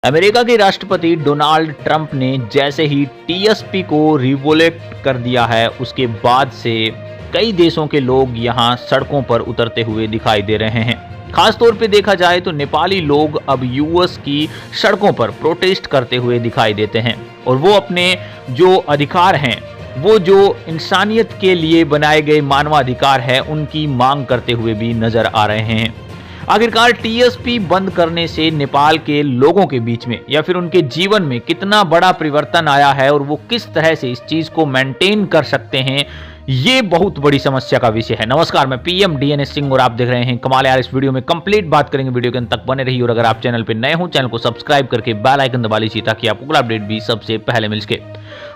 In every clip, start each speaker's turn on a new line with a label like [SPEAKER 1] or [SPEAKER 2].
[SPEAKER 1] America के राष्ट्रपति Donald Trump ने जैसे ही टीएसपी को रिवोलेट कर दिया है, उसके बाद से कई देशों के लोग यहां सड़कों पर उतरते हुए दिखाई दे रहे हैं। खास तौर पे देखा जाए तो नेपाली लोग अब यूएस की सड़कों पर प्रोटेस्ट करते हुए दिखाई देते हैं और वो अपने जो अधिकार हैं, वो जो इंसानियत के लिए बनाए गए मानवाधिकार है, उनकी मांग करते हुए भी नजर आ रहे हैं। आखिरकार टीएसपी बंद करने से नेपाल के लोगों के बीच में या फिर उनके जीवन में कितना बड़ा परिवर्तन आया है और वो किस तरह से इस चीज को मेंटेन कर सकते हैं, ये बहुत बड़ी समस्या का विषय है। नमस्कार, मैं पीएम डीएनएस सिंह और आप देख रहे हैं कमाल यार। इस वीडियो में कंप्लीट बात करेंगे, वीडियो के अंत तक बने रहिए और अगर आप चैनल पे नए हो, चैनल को सब्सक्राइब करके बेल आइकन दबा लीजिए ताकि आपको अगला अपडेट भी सबसे पहले मिल सके।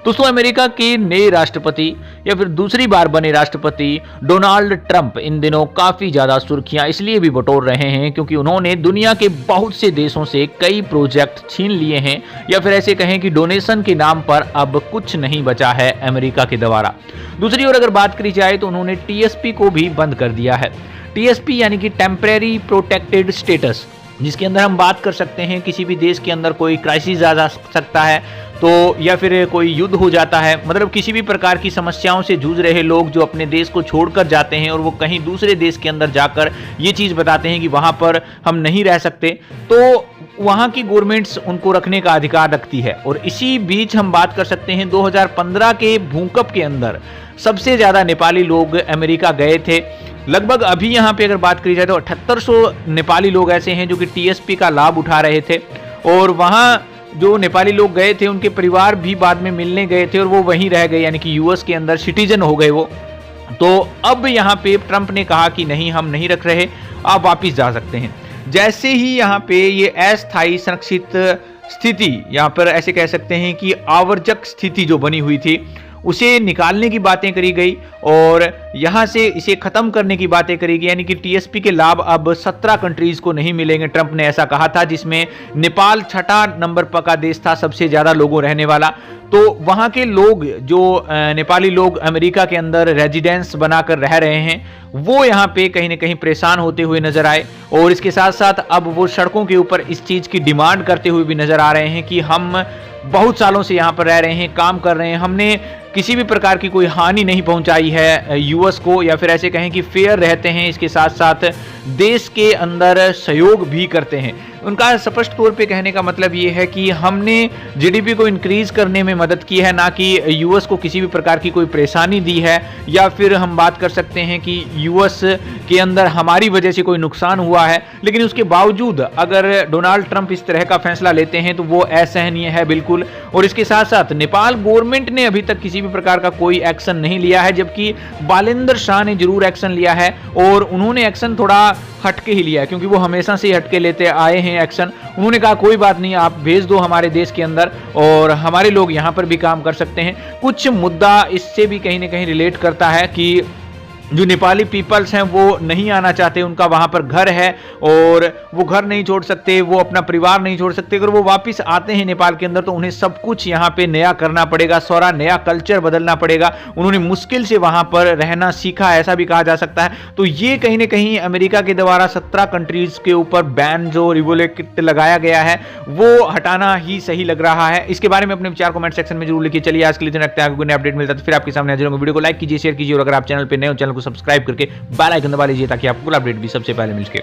[SPEAKER 1] दोस्तों, अमेरिका के नए राष्ट्रपति या फिर दूसरी बार बने राष्ट्रपति डोनाल्ड ट्रंप इन दिनों काफी ज्यादा सुर्खियां इसलिए भी बटोर रहे हैं क्योंकि उन्होंने दुनिया के बहुत से देशों से कई प्रोजेक्ट छीन लिए हैं, या फिर ऐसे कहें कि डोनेशन के नाम पर अब कुछ नहीं बचा है अमेरिका के द्वारा। दूसरी ओर अगर बात करी जाए तो उन्होंने टीएसपी को भी बंद कर दिया है। टीएसपी यानी कि टेम्परेरी प्रोटेक्टेड स्टेटस, जिसके अंदर हम बात कर सकते हैं किसी भी देश के अंदर कोई क्राइसिस आ जा सकता है तो, या फिर कोई युद्ध हो जाता है, मतलब किसी भी प्रकार की समस्याओं से जूझ रहे लोग जो अपने देश को छोड़कर जाते हैं और वो कहीं दूसरे देश के अंदर जाकर ये चीज़ बताते हैं कि वहाँ पर हम नहीं रह सकते, तो वहाँ की गवर्नमेंट्स उनको रखने का अधिकार रखती है। और इसी बीच हम बात कर सकते हैं 2015 के भूकंप के अंदर सबसे ज़्यादा नेपाली लोग अमेरिका गए थे। लगभग अभी यहाँ पे अगर बात करी जाए तो 7800 नेपाली लोग ऐसे हैं जो कि टीएसपी का लाभ उठा रहे थे, और वहाँ जो नेपाली लोग गए थे उनके परिवार भी बाद में मिलने गए थे और वो वहीं रह गए, यानी कि यूएस के अंदर सिटीजन हो गए वो। तो अब यहाँ पे ट्रंप ने कहा कि नहीं, हम नहीं रख रहे, आप वापिस जा सकते हैं। जैसे ही यहाँ पे ये अस्थायी संरक्षित स्थिति, यहाँ पर ऐसे कह सकते हैं कि आवर्जक स्थिति जो बनी हुई थी, उसे निकालने की बातें करी गई और यहाँ से इसे खत्म करने की बातें करी गई, यानी कि टीएसपी के लाभ अब 17 कंट्रीज को नहीं मिलेंगे। ट्रंप ने ऐसा कहा था, जिसमें नेपाल छठा नंबर पर का देश था सबसे ज्यादा लोगों रहने वाला। तो वहाँ के लोग जो नेपाली लोग अमेरिका के अंदर रेजिडेंस बनाकर रह रहे हैं, वो यहाँ पे कहीं ना कहीं परेशान होते हुए नजर आए और इसके साथ साथ अब वो सड़कों के ऊपर इस चीज की डिमांड करते हुए भी नजर आ रहे हैं कि हम बहुत सालों से यहाँ पर रह रहे हैं, काम कर रहे हैं, हमने किसी भी प्रकार की कोई हानि नहीं पहुंचाई है यूएस को, या फिर ऐसे कहें कि फेयर रहते हैं, इसके साथ साथ देश के अंदर सहयोग भी करते हैं। उनका स्पष्ट तौर पे कहने का मतलब ये है कि हमने जीडीपी को इंक्रीज करने में मदद की है, ना कि यूएस को किसी भी प्रकार की कोई परेशानी दी है, या फिर हम बात कर सकते हैं कि यूएस के अंदर हमारी वजह से कोई नुकसान हुआ है। लेकिन उसके बावजूद अगर डोनाल्ड ट्रंप इस तरह का फैसला लेते हैं तो वो असहनीय है बिल्कुल। और इसके साथ साथ नेपाल गवर्नमेंट ने अभी तक किसी भी प्रकार का कोई एक्शन नहीं लिया है, जबकि बालेंद्र शाह ने जरूर एक्शन लिया है और उन्होंने एक्शन थोड़ा हटके ही लिया है, क्योंकि वो हमेशा से हटके लेते आए हैं एक्शन। उन्होंने कहा कोई बात नहीं, आप भेज दो हमारे देश के अंदर और हमारे लोग यहाँ पर भी काम कर सकते हैं। कुछ मुद्दा इससे भी कहीं ना कहीं रिलेट करता है कि जो नेपाली पीपल्स हैं वो नहीं आना चाहते, उनका वहाँ पर घर है और वो घर नहीं छोड़ सकते, वो अपना परिवार नहीं छोड़ सकते। अगर वो वापस आते हैं नेपाल के अंदर तो उन्हें सब कुछ यहाँ पे नया करना पड़ेगा, सारा नया कल्चर बदलना पड़ेगा। उन्होंने मुश्किल से वहाँ पर रहना सीखा, ऐसा भी कहा जा सकता है। तो ये कहीं ना कहीं अमेरिका के द्वारा 17 कंट्रीज के ऊपर बैन जो रिवोलेट लगाया गया है, वो हटाना ही सही लग रहा है। इसके बारे में अपने विचार कमेंट सेक्शन में जरूर लिखिए। चलिए आज के लिए रखते हैं, कोई अपडेट मिलता है तो फिर आपके सामने हाजिर होंगे। वीडियो को लाइक कीजिए, शेयर कीजिए और अगर आप चैनल पर नए हो, चैनल को सब्सक्राइब करके बेल आइकन दबा लीजिए ताकि आपको अपडेट भी सबसे पहले मिल सके।